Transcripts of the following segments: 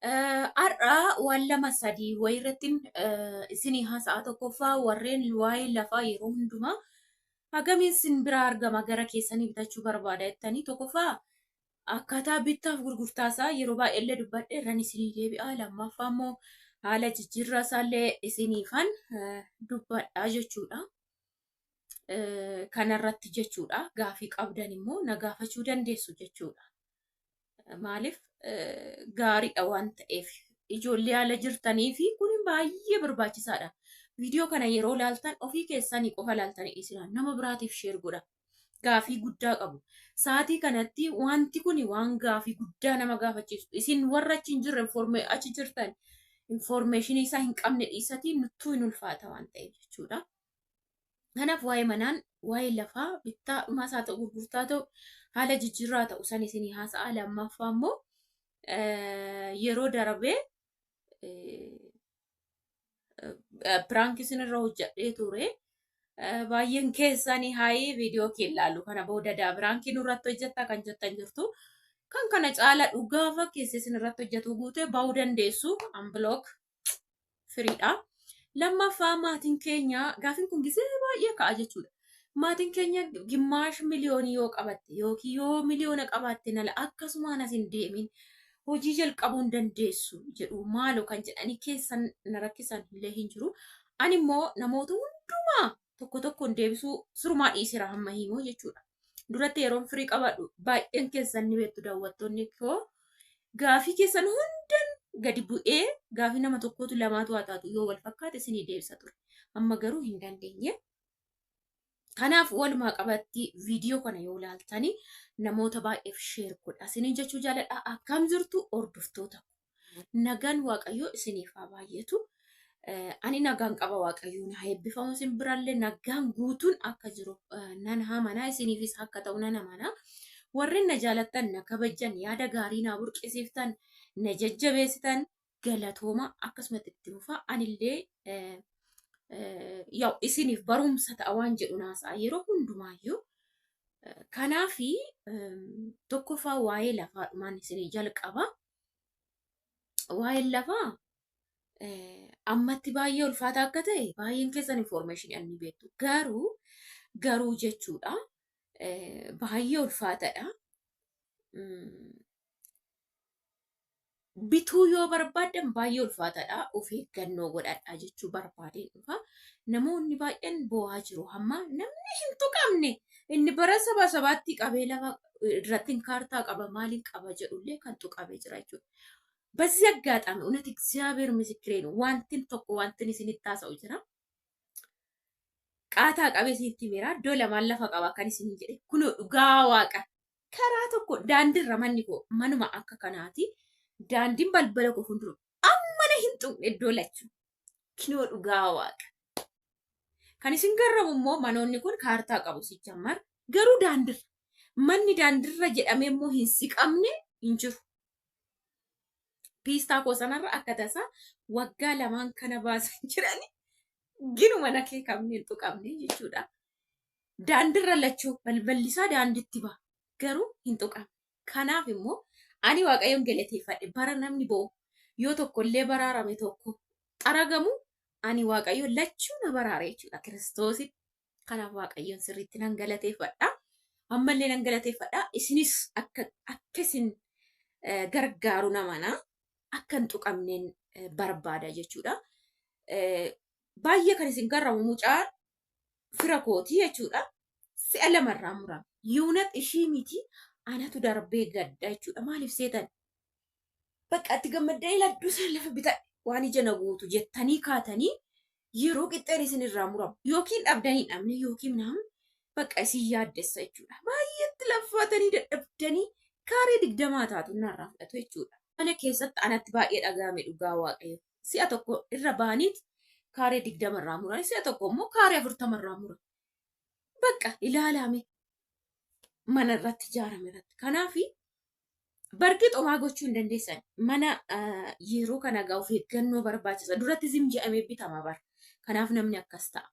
Har'a waan lama sadii wayirrattiin isinii haasa'a tokkoffaa warreen waa'ee lafaa yeroo hundumaa hagamiin sin biraa argama gara keessanii bitachuu barbaada jettanii tokkoffaa akkaataa bittaaf gurgurtaasaa yeroo baay'eellee dubbadhe irraan isinii deebi'a. Lammaffaa immoo haala jijjiirraa isaallee isiniifan dubbadhaa jechuudha. Kanarratti jechuudha. Gaafii qabdan immoo na gaafachuu dandeessu jechuudha. Maaliif gaariidha waan ta'eef ijoollee haala jirtanii fi kun baay'ee barbaachisaadha. Viidiyoo kana yeroo laaltan ofii keessanii qofa laaltanii isinaan nama biraatiif sheer godha. Gaafii guddaa qabu. Sa'aatii kanatti wanti kun waan gaafii guddaa nama gaafachiisu. Isin warra achi hin jirre achi jirtan informeeshinii isaa hin qabne dhiisatii nuttuu hin ulfaata waan ta'eef jechuudha. Kanaaf waa'ee manaan waa'ee lafaa bittaa dhumaas haa ta'u gurgurtaa ta'u haala jijjiirraa ta'u san isinii haasa'a. Lammaffaa immoo yeroo darbee piraanki isinirra hojjedhee ture. Baay'een keessanii haayee viidiyoo kee ilaalu kana booda piraankiin irratti hojjetta kan jettan jirtu. Kan kana caala dhugaa fakkeesse isinirratti hojjetu guutee baa'uu dandeessu. Unblock firiidha. Lammaffaa maatiin keenya gaafiin kun gisee baay'ee ka'a jechuudha. Maatiin keenya gimmaash miliyoonii yoo qabatte yookiin yoo miliyoona qabaatte nala akkasumaan as hin deemin hojii jalqabuu hin dandeessu jedhu maaloo kan jedhanii keessan na rakkisan illee hin jiru. Ani immoo namoota hundumaa tokko tokkoon deebisuu sirumaa dhiisira hamma himoo jechuudha. Duratti yeroon firii qabadhu baay'een keessan ni beektu daawwattoonni koo gaafii keessan hundan gadi bu'ee gaafii nama tokkootu lamaatu haa taatu yoo wal fakkaate isinii deebisa ture. Amma garuu hin dandeenye. Kanaaf walumaa qabatti viidiyoo kana yoo laaltanii namoota baay'eef sheer godha. Isiniin jechuu jaaladha. Akkam jirtu hordoftoota. Nagaan Waaqayyoo isiniif haa baay'atu. Ani nagaan qaba Waaqayyoo na eebbifamu isin birallee nagaan guutuun akka jiru nan amana isiniifis akka ta'u nan amana. Warreen na jaalattan na kabajjan yaada gaarii na burqisiiftan na jajjabeessitan galatooma akkasumatti itti fufaa anillee yaa'u isiniif barumsa ta'a waan jedhu naasaa yeroo hundumaayyuu. Kanaafi tokkoffaa waa'ee lafaa dhumaan isinii jalqaba. Waa'ee lafaa ammatti baay'ee ulfaataa akka ta'e baay'een keessan informeeshinii ani beektu. Garuu jechuudha baay'ee ulfaataadha. Bituu yoo barbaaddan baay'ee ulfaataadha. Of eeggannoo godhadhaa jechuu barbaadeen dhufa. Namoonni baay'een bo'aa jiru hamma namni hin tuqamne inni bara sabaatti qabee lafa irratti kaartaa qaba maaliin qaba jedhullee kan tuqamee jira jechuudha. በዚህ አጋጣሚ እውነት እግዚአብሔር ምስክሬ ነው ዋንቲን tokko wantin isinitti haasa'u jira qaataa qabee isinitti mira dola maallafa qaba kan isin jedhe kun dhugaa waaqa karaa tokko daandiirra manni koo manuma akka kanaati daandiin balbala koo fuuldura ammana hin tuqne iddoo lachuu kinoo dhugaa waaqa kan isin garramu immoo manoonni kun kaartaa qabu sichammar garuu daandiirra manni daandiirra jedhamee immoo hin siqamne hin jiru. Piistaa koo sanarra akka tasaa waggaa lamaan kana baasan jirani ginuma na kee qabne hin tuqamne jechuudha. Daandiirra lachuu balballisaa daandiitti ba'a garuu hin tuqamne. Kanaaf immoo ani Waaqayyoon galateeffadhe bara namni bo'u yoo tokkollee baraarame tokko xaragamu ani Waaqayyoon lachuu na baraare jechuudha Kiristoositti. Kanaaf Waaqayyoon sirriitti nan galateeffadha. Ammallee nan galateeffadha. Isinis akka isin gargaaru namana. Akkan tuqamneen barbaada jechuudha. Baay'ee kan isin garramu mucaa fira kootii jechuudha. Si'a lamarraa murame. Yuunat ishii miti anatu darbee gadda jechuudha. Maaliif seetan? Bakka itti gammaddee iladduu isaan lafa bitadhe waan ija na guutu jettanii kaatanii yeroo qixxeen isin irraa muramu. Yookiin dhabdanii dhabne yookiin namni bakka isin yaaddessa jechuudha. Baay'eetti laffatanii dadhabdanii kaaree 20 taatu narraa fudhatu jechuudha. Mana keessatti anatti baay'ee dhagahame dhugaa Waaqayyo. Si'a tokko irra baaniit kaaree 20 irraa murani si'a tokko immoo kaaree 40 irraa murani. Bakka ilaalame mana irratti ijaarame irratti. Kanaaf barqii xomaa gochuu hin dandeessan. Mana yeroo kana gaa of eeggannoo barbaachisa. Duratti zim jedhamee bitama bara. Kanaaf namni akkas ta'a.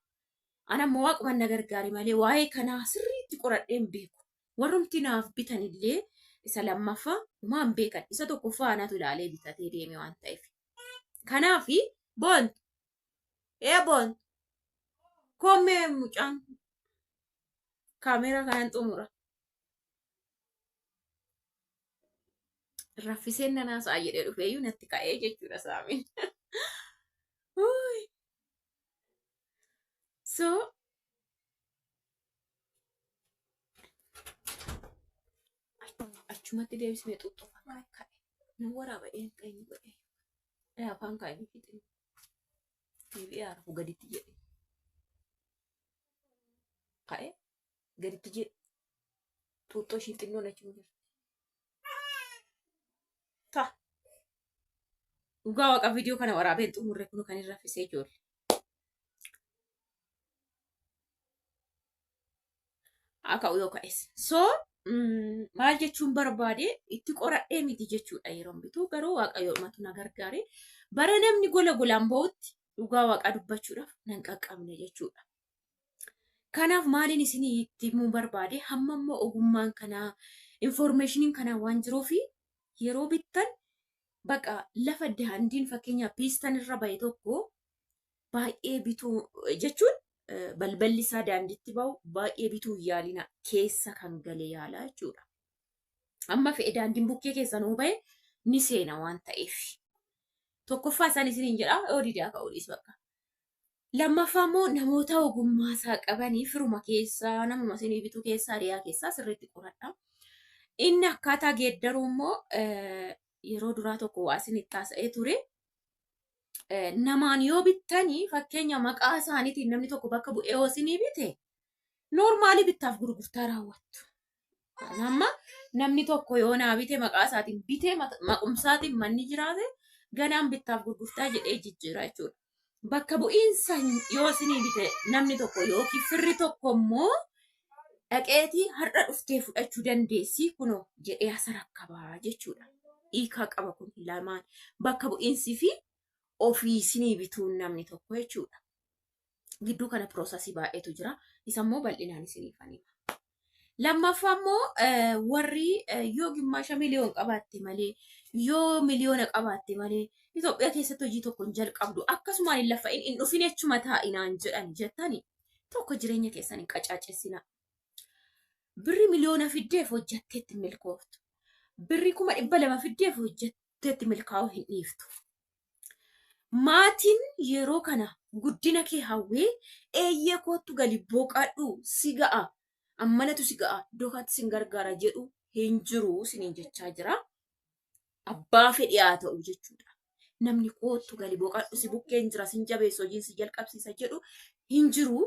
Ana immoo Waaquma na gargaari malee waa'ee kanaa sirriitti qoradheen beeku. Warrumti naaf bitanillee isa lammaffaa waan beekan isa tokkoffaa anatu ilaalee bitatee deeme waan ta'eef. Kanaafi boont boont koomee mucaan kaameera kanaan xumura. Raffiseen nanaasaa jedhee dhufeeyyuu natti ka'ee jechuudha Saamiin. So achumatti deebisnee xuxxuufaa ka'e. Nan waraaba'ee qeenyi godhee. Afaan kaa'ee fixee. Deebi'ee haarafu gaditti jedhe. Ka'ee gaditti jedhe. Xuuxxoo ishii xinnoon achuma jirti. Dhugaa waaqa viidiyoo kana waraabeen xumurre kun kan irra raffisee ijoollee. Akka yoo ka'es. So maal jechuun barbaade itti qoradhee miti jechuudha yeroo bituu garuu waaqayyoomatu na gargaare bara namni gola golaan ba'utti dhugaa waaqa dubbachuudhaaf nan qaqqabne jechuudha. Kanaaf maaliin isinii itti himuu barbaade hamma immoo ogummaan kanaa informationiin kanaa waan jiruufi yeroo bittan baqa lafa daandiin fakkeenyaaf piistan irra bahe tokko baay'ee bituu jechuun balballi isaa daandiitti bahu baay'ee bituu yaalina keessa kan galee yaalaa jechuudha. Amma fe'e daandiin bukkee keessa nuu bahe ni seena waan ta'eef. Tokkoffaa isaan isiniin jedha oodiidhaa ka'uudhis bakka. Lammaffaa immoo namoota ogummaa isaa qabanii firuma keessaa namuma isinii bituu keessaa hiriyaa keessaa sirriitti qoradha. Inni akkaataa geeddaruu immoo yeroo duraa tokko waa isinitti haasa'ee ture. Namaan yoo bittanii fakkeenya maqaa isaaniitiin namni tokko bakka bu'ee yoo isinii bite noormaalii bittaaf gurgurtaa raawwattu. Amma namni tokko yoo naa bite maqaa isaatiin bitee maqumsaatiin manni jiraate ganaan bittaaf gurgurtaa jedhee jijjiira jechuudha. Bakka bu'iinsa yoo isinii bite namni tokko yookiin firri tokko immoo dhaqeetii har'a dhuftee fudhachuu dandeessi kunoo jedhee asa rakkabaa jechuudha. Hiikaa qaba kun lamaan bakka bu'iinsii fi ofii isinii bituun namni tokko jechuudha. Gidduu kana piroosasii baay'eetu jira. Isa immoo bal'inaan isiniif hima. Lammaffaa immoo warri yoo gimmaasha miliyoon qabaatte malee yoo miliyoona qabaatte malee Itoophiyaa keessatti hojii tokko hin jalqabdu akkasumaan hin laffa'in hin dhufin jechuma taa'inaan jedhan jettani tokko jireenya keessan hin qacaacessina. Birri miliyoona fiddeef hojjetteetti milkooftu. Birri 200,000 fiddeef hojjetteetti milkaa'uu hin dhiiftu. Maatiin yeroo kana guddina kee hawwee eeyyee kootu gali booqadhu si ga'a ammanatu si ga'a dokaatti sin gargaara jedhu hin jiru siniin jechaa jira. Abbaa fedhii haa ta'u jechuudha. Namni kootu gali booqadhu si bukkeen jira sin jabeessa hojiin si jalqabsiisa jedhu hin jiru.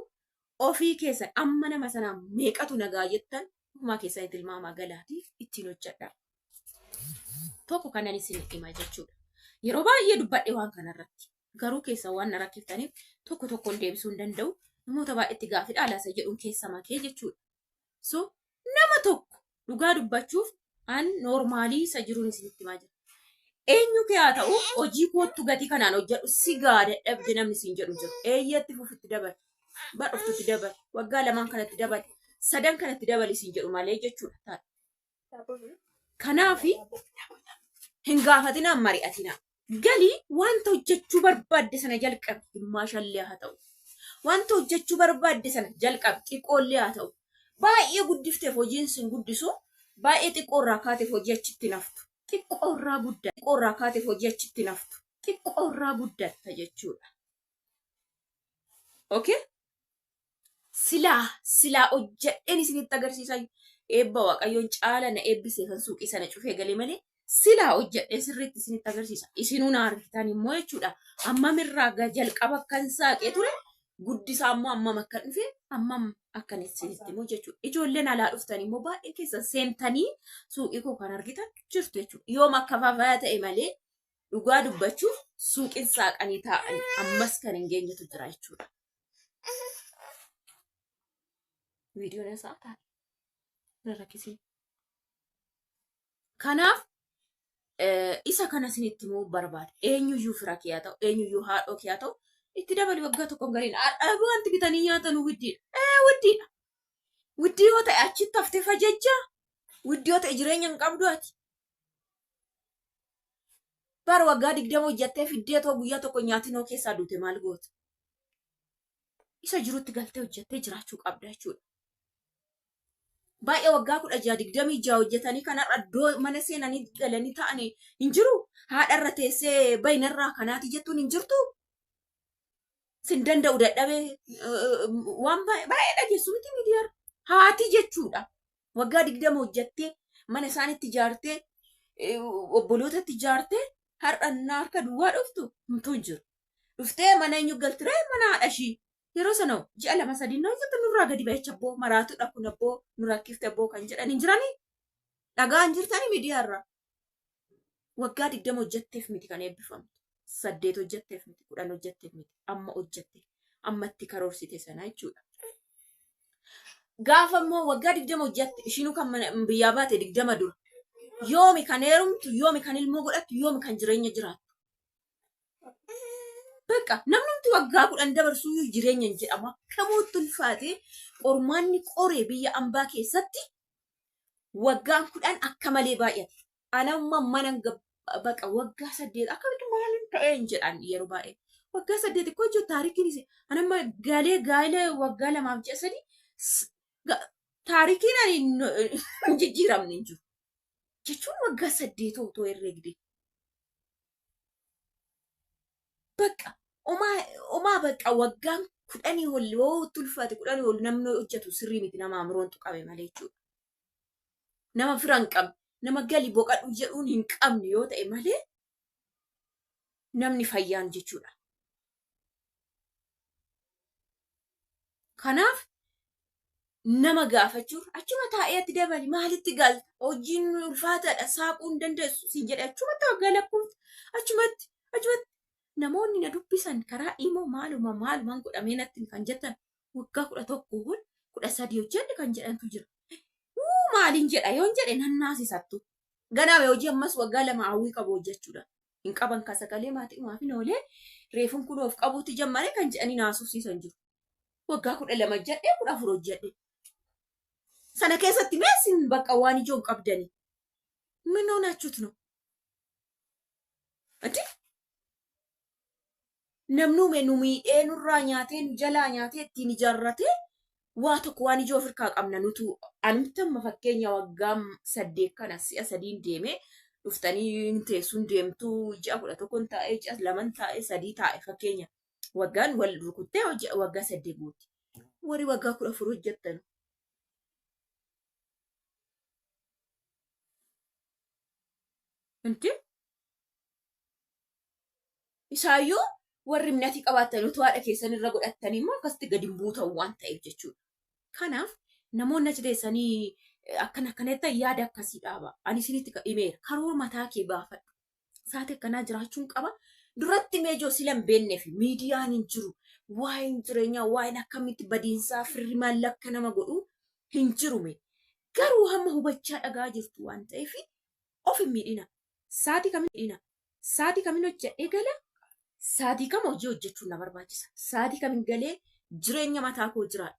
Ofii keessan amma nama sanaa meeqatu nagaa jettan humaa keessan tilmaamaa galaatiif ittiin hojjedha. Tokko kanan isin hima jechuudha. Yeroo baay'ee dubbadhe waan kanarratti garuu keessa waan na rakkiftaniif tokko tokkoon deebisuu hin danda'u. Namoota baay'eetti gaafii dhaalaasa jedhuun keessa makee jechuudha. So nama tokko dhugaa dubbachuuf an noormaalii isa jiruun isinitti himaa jira. Eenyu kee haa ta'u hojii kootu gatii kanaan hojjedhu si gaada dhabde namni siin jedhu jiru. Eeyyeetti fufitti dabal. Badhuftutti dabal. Waggaa lamaan kanatti dabal. Sadan kanatti dabali siin jedhu malee jechuudha. Kanaafi hin gaafatinaan mari'atinaa. Galii wanta hojjechuu barbaadde sana jalqabi gimmaashallee haa ta'u. Wanta hojjechuu barbaadde sana jalqabi xiqqoollee haa ta'u. Baay'ee guddifteef hojiin sin guddisu baay'ee xiqqoorraa kaateef hojii achitti naftu. Xiqqoorraa guddatta. Xiqqoorraa kaateef hojii achitti naftu. Xiqqoorraa guddatta jechuudha. Okay? Silaa hojjedheen isinitti agarsiisaa eebba waaqayyoon caala na eebbisee kan suuqii sana cufee galee malee silaa hojjedhee sirriitti isinitti agarsiisa. Isinuu na argitan immoo jechuudha. Ammamirraa jalqaba akkan saaqee ture guddisaa immoo ammam akka dhufe ammam akkan isinitti immoo jechuudha. Ijoolleen alaa dhuftan immoo baay'ee keessa seentanii suuqii koo kan argitan jirtu jechuudha. Yoom akka faafaa ta'e malee dhugaa dubbachuuf suuqiin saaqanii taa'an ammas kan hin geenyetu jira jechuudha. Viidiyoon isaa taa'e rakkisii. Kanaaf isa kana isinitti immoo barbaada. Eenyuyyuu fira kee haa ta'u, eenyuyyuu haadhoo kee haa ta'u, itti dabali waggaa tokko galiin wanti bitanii nyaatan widdiidha. Widdiidha. Widdii yoo ta'e achitti haftee fajjajjaa Widdoota jireenyan qabduati. Bara waggaa 20 hojjattee fiddee too guyyaa tokko nyaatinoo keessaa duute maal goota? Isa jirutti galtee hojjattee jiraachuu qabda jechuudha. Baay'ee waggaa 16-26 hojjetanii kanarra iddoo mana seenanii galanii ta'anii hin jiru. Haadharra teessee bayinarraa kanaati jettuun hin jirtu. Sin danda'u dadhabee waan baay'ee dhageessu miti miidiyaa. Haati jechuudha. Waggaa 20 hojjattee mana isaanitti ijaartee obbolootatti ijaartee har'annaa harka duwwaa dhuftu humtuu hin jiru. Dhuftee mana eenyu galtiree mana haadha ishii. Yeroo sana ji'a 2-3 hojjeta nurraa gadi bahecha abboo maraatudha kun abboo nu rakkifte abboo kan jedhan hin jiranii. Dhagaan jirtanii miidiyaarraa. Waggaa 20 hojjetteef miti kan eebbifamtu. 8 hojjetteef miti 10 hojjetteef miti amma hojjette ammatti karoorsite sana jechuudha. Gaafa immoo waggaa 20 hojjette ishiinuu kan biyyaa baate 20 dura. Yoomi kan heerumtu yoomi kan ilmoo godhattu yoomi kan jireenya jiraattu. Bakka namni waggaa 10 dabarsuu jireenya hin jedhamu akkamuutti ulfaate qormaanni qoree biyya ambaa keessatti waggaan 10 akka malee baay'ate. Anamma mana baqa waggaa 8 akkamitti maaliin ta'ee hin jedhan yeroo baay'ee. Waggaa 8 ikkoo jiru taarikiin isee anamma gaalee waggaa 2-3 taarikiin ani hin jijjiiramne hin jiru. Jechuun waggaa 8 otoo herreegde. Bakka omaa bakka waggaan 10 ol yoo tulfaate 10 ol namni hojjetu sirrii miti nama amroontu qabe malee jechuudha. Nama fira hin qabne nama gali boqadhu jedhuun hin qabne yoo ta'e malee namni fayyaan jechuudha. Kanaaf nama gaafachuun achuma taa'eetti dabali maalitti galta hojiin ulfaataadha saaquu hin dandeessu si jedhe achumatti waggaa lakkoofta achumatti namoonni na dubbisan karaa immoo maalumaan godhamee natti kan jettan waggaa 11 13 hojjenne kan jedhantu jira. Maaliin jedha yoon jedhe nannaasisattu. Ganaame hojii ammas waggaa 2 hawwii qabu hojjechuudha. Hin qaban kasagalee maatii maafi noolee reefuun kun of qabuutti jammare kan jedhanii naasufsiisan jiru. Waggaa 12 jedhee 14 hojjedhe. Sana keessatti meesin bakka waan ijoon qabdanii. Minoo naachuutu no. Ati namni nu miidhee nurraa nyaatee nu jalaa nyaatee ittiin ijaarratee waa tokko waan ijoo ofirkaa qabna nutu anumtamma fakkeenya waggaa 8 kana si'a 3 deemee dhuftanii teessuun deemtuu ji'a 11 taa'ee ji'a 2 taa'ee 3 taa'e fakkeenya waggaan wal rukuttee waggaa 8 guutti. Warri waggaa 14 hojjettan. Inti isaayyuu warri minati qabaatan utuu haadha keessan irra godhatanii immoo akkasitti gadi hin buutan waan ta'eef jechuudha. Kanaaf namoonni achi teessanii akkanatti yaada akkasii dhaaba. Ani isinitti himeera. Karoora mataa kee baafadhu. Saatii akkanaa jiraachuun qaba. Duratti meejoo sila hin beekneef miidiyaan hin jiru. Waa'een jireenyaa waa'een akkamitti badiinsaa firri maallakka nama godhu hin jirume. Garuu hamma hubachaa dhagaa jirtu waan ta'eef of hin miidhina. Saatii kamiin hojjedhee gala? Saatii kam hojii hojjechuun na barbaachisa. Saatii kamiin galee jireenya mataa koo jiraadha.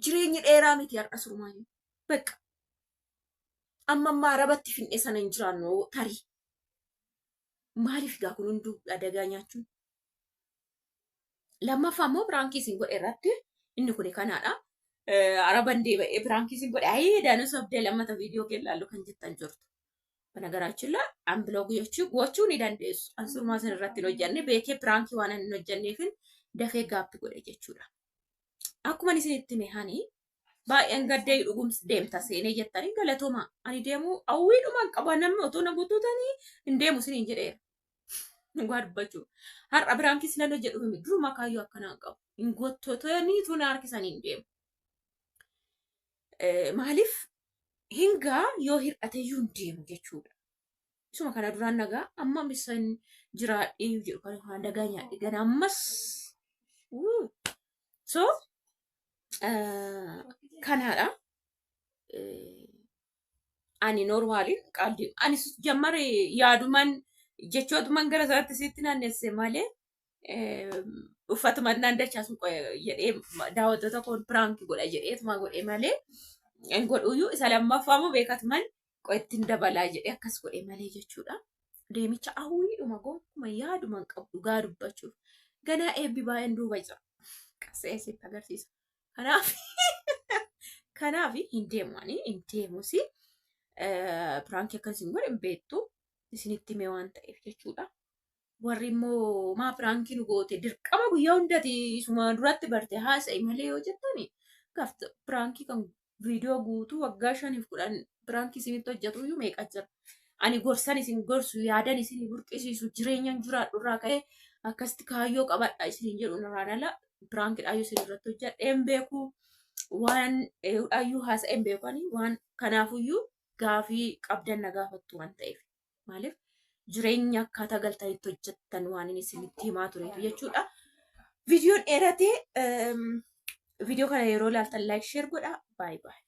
Jireenyi dheeraa miti har'a surmaayyuu. Bakka. Amma rabatti finne sana hin jiraannu tarii. Maaliif gaa kun hunduu adagaa nyaachuun? Lammaffaa immoo biraankii isin godhe irratti inni kun kanaadha. Araban deebi'ee biraankii isin godhe ayee daanuu sobdee lammata viidiyoo keellaallu kan jettan jirtu. Banagaraachuu ambiloog gochuu ni dandeessu. Ansurmaa sana irratti hin hojjenne beekee biraankii waan hin hojjenneefin dafee gaabbi godhe jechuudha. Akkuma isinitti mehanii baay'een gaddee dhugumsi deemta seenee jettanii galatooma. Ani deemuu hawwiidhumaan qaba namni otoo na guutuutanii hin deemu isiniin jedheera. Dhugaa dubbachuu. Har'a biraankii sinan hojjedhu duruma kaayyoo akkanaa qabu. Hin gottotanii tuun harkisanii hin deemu. Maaliif hingaa yoo hir'ateyyuu hin deemu jechuudha. Isuma kana duraan nagaa amma misan jiraadhee jedhu kan dagaa nyaadhe gana ammas. So kanaadha. Ani normaaliin qalbii ani jammare yaaduman jechootuman gara isaatti sitti naannesse malee uffatuman naan dachaasu jedhee daawwattoota koon piraanki godha jedheetuma godhe malee En godhuyyuu isa lammaffaa moo beekat mal qo'ettiin dabalaa jedhee akkas godhee malee jechuudha. Deemicha hawwiidhuma gonkumaa yaaduma hin qabu dhugaa dubbachuuf. Ganaa eebbi baay'een duuba jira. Qasee sitti agarsiisa. Kanaaf kanaaf hin deemanii hin deemusi. Piraankii akkasiin godhe hin beektu isinitti himee waan ta'eef jechuudha. Warri immoo maa piraankii nu goote dirqama guyyaa hundati isuma duratti barte haasa'e malee yoo jettani gaafta piraankii kan viidiyoo guutuu waggaa 5-10 piraankii isinitti hojjetu iyyuu meeqa jira. Ani gorsan isin gorsu yaadan isin burqisiisu jireenyan jiraadhu irraa ka'ee akkasitti kaayyoo qabadha isin jedhu irraan ala piraankii dhaayyuu isin irratti hojjedheen beeku waan dhaayyuu haasa'een beekani waan kanaafuyyuu gaafii qabdan na gaafattu waan ta'eef maaliif jireenya akkaataa galtanitti hojjettan waan inni isinitti himaa tureef jechuudha. Viidiyoon dheeratee viidiyoo kana yeroo ilaaltan laayik sheer godhaa. Baay baay.